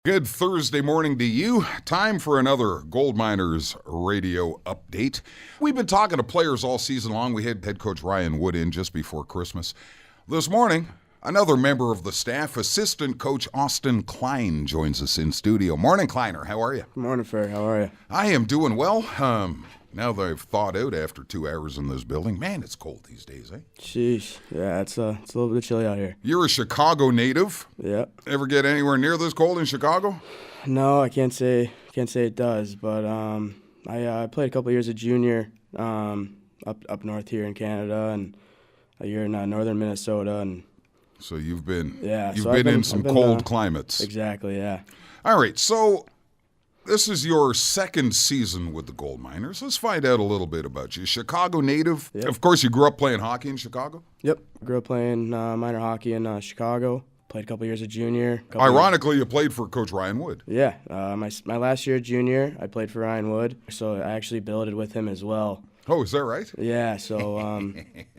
Good Thursday morning to you. Time for another GoldMiners radio update. We've been talking to players all season long. We had head coach Ryan Wood in just before Christmas. This morning, another member of the staff, assistant coach Austin Cline, joins us in studio. Morning, Kleiner. How are you? Good morning, Ferg. How are you? I am doing well. Now that I've thawed out after 2 hours in this building, man, it's cold these days, eh? Sheesh. Yeah, it's a little bit chilly out here. You're a Chicago native. Yeah. Ever get anywhere near this cold in Chicago? No, I can't say it does, but I played a couple years of junior up north here in Canada, and a year in northern Minnesota, and so you've been been in some cold climates. Exactly, yeah. All right, so this is your second season with the GoldMiners. Let's find out a little bit about you. Chicago native. Yep. Of course, you grew up playing hockey in Chicago? Yep. Grew up playing minor hockey in Chicago. Played a couple years of junior. Ironically, you played for Coach Ryan Wood. Yeah. My last year junior, I played for Ryan Wood, so I actually billeted with him as well. Oh, is that right? Yeah, so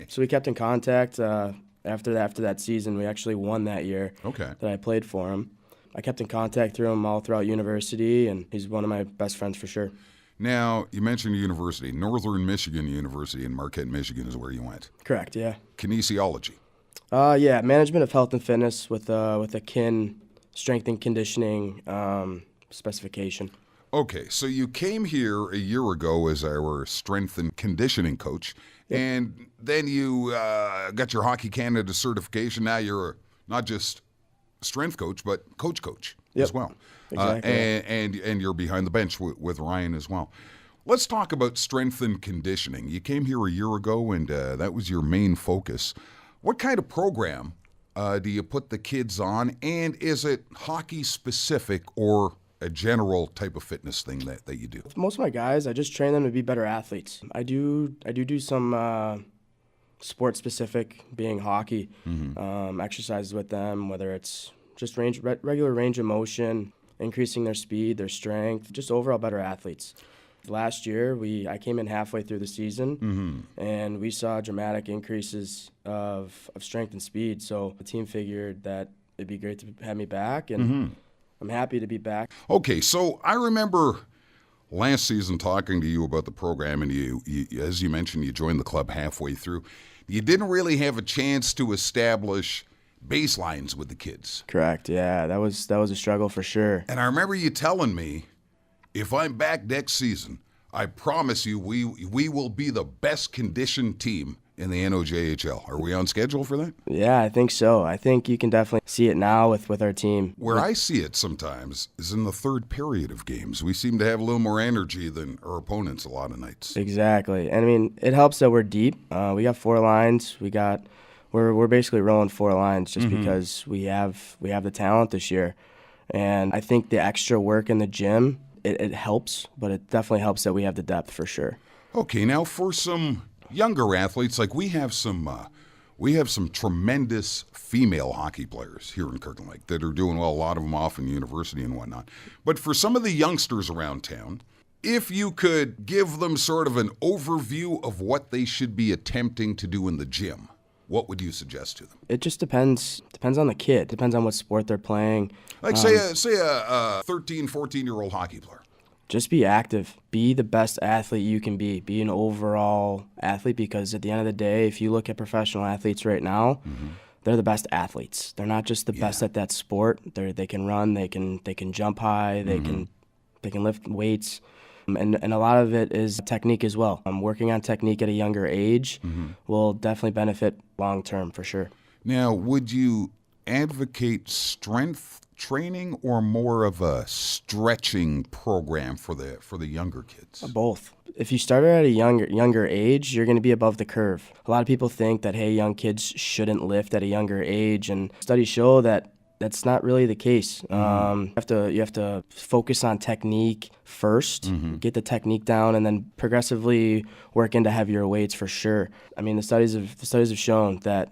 so we kept in contact. After that season, we actually won that year. Okay. That I played for him. I kept in contact through him all throughout university, and he's one of my best friends for sure. Now, you mentioned university. Northern Michigan University in Marquette, Michigan is where you went. Correct, yeah. Kinesiology. Yeah, management of health and fitness with a strength and conditioning specification. Okay, so you came here a year ago as our strength and conditioning coach, Yep. and then you got your Hockey Canada certification. Now you're not just strength coach, but coach Yep. as well. Exactly. And you're behind the bench with Ryan as well. Let's talk about strength and conditioning. You came here a year ago, and that was your main focus. What kind of program do you put the kids on, and is it hockey specific or a general type of fitness thing that you do? Most of my guys, I just train them to be better athletes. I do some sport specific, being hockey, exercises with them, whether it's just regular range of motion, increasing their speed, their strength, just overall better athletes. Last year, I came in halfway through the season, and we saw dramatic increases of strength and speed. So the team figured that it'd be great to have me back, and I'm happy to be back. Okay, so I remember last season talking to you about the program, and you as you mentioned, you joined the club halfway through. You didn't really have a chance to establish baselines with the kids. Correct. Yeah, that was a struggle for sure. And I remember you telling me, if I'm back next season, I promise you we will be the best conditioned team in the NOJHL. Are we on schedule for that? Yeah, I think so. I think you can definitely see it now with our team. Where I see it sometimes is in the third period of games. We seem to have a little more energy than our opponents a lot of nights. Exactly. And I mean, it helps that we're deep. We got 4 lines. We're basically rolling 4 lines just because we have the talent this year. And I think the extra work in the gym, it helps, but it definitely helps that we have the depth for sure. Okay, now for some younger athletes, like we have some tremendous female hockey players here in Kirkland Lake that are doing well, a lot of them off in university and whatnot. But for some of the youngsters around town, if you could give them sort of an overview of what they should be attempting to do in the gym, what would you suggest to them? It just depends on the kid. Depends on what sport they're playing. Like say a 13, 14-year-old hockey player. Just be active. Be the best athlete you can be. Be an overall athlete, because at the end of the day, if you look at professional athletes right now, they're the best athletes. They're not just the best at that sport. They can run, they can jump high, they can lift weights. And a lot of it is technique as well. Working on technique at a younger age will definitely benefit long term for sure. Now, would you advocate strength training or more of a stretching program for the younger kids? Both. If you started at a younger age, you're going to be above the curve. A lot of people think that, hey, young kids shouldn't lift at a younger age, and studies show that that's not really the case. You have to focus on technique first, get the technique down, and then progressively work into heavier weights for sure. I mean, the studies have shown that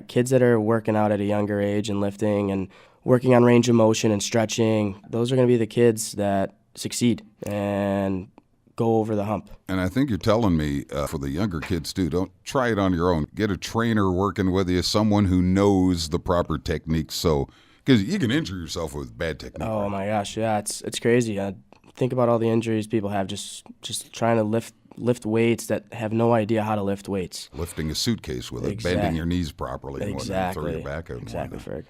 kids that are working out at a younger age and lifting and working on range of motion and stretching, those are going to be the kids that succeed and go over the hump. And I think you're telling me for the younger kids too, don't try it on your own. Get a trainer working with you, someone who knows the proper techniques, so Because you can injure yourself with bad technique. Oh right? my gosh, yeah, it's crazy. Think about all the injuries people have just trying to lift weights that have no idea how to lift weights. Lifting a suitcase with it, Exact- bending your knees properly, and whatnot, throw your Exactly. back out. Exactly, And Ferg.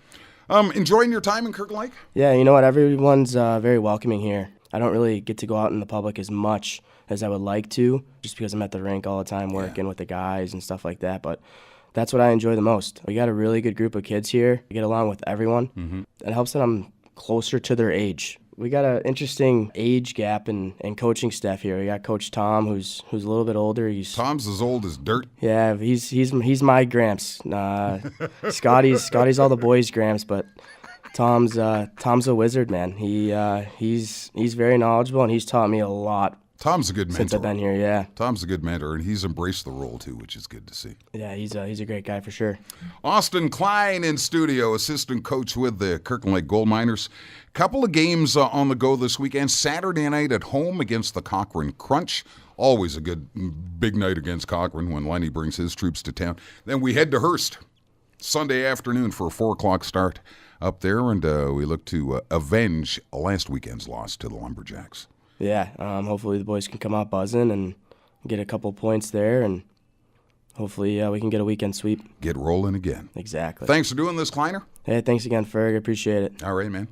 whatnot. Enjoying your time in Kirkland Lake? Yeah, you know what? Everyone's very welcoming here. I don't really get to go out in the public as much as I would like to, just because I'm at the rink all the time working with the guys and stuff like that. But that's what I enjoy the most. We got a really good group of kids here. I get along with everyone. It helps that I'm closer to their age. We got an interesting age gap in coaching staff here. We got Coach Tom, who's a little bit older. Tom's as old as dirt. Yeah, he's my Gramps. Scotty's all the boys' Gramps, but Tom's a wizard, man. He's very knowledgeable, and he's taught me a lot Tom's a good mentor. since I've been here. Yeah, Tom's a good mentor, and he's embraced the role too, which is good to see. yeah, he's a great guy for sure. Austin Klein in studio, assistant coach with the Kirkland Lake GoldMiners. Couple of games on the go this weekend. Saturday night at home against the Cochrane Crunch. Always a good big night against Cochrane when Lenny brings his troops to town. Then we head to Hearst Sunday afternoon for a 4 o'clock start up there, and we look to avenge last weekend's loss to the Lumberjacks. Yeah, hopefully the boys can come out buzzing and get a couple points there, and hopefully we can get a weekend sweep. Get rolling again. Exactly. Thanks for doing this, Kleiner. Hey, thanks again, Ferg. I appreciate it. All right, man.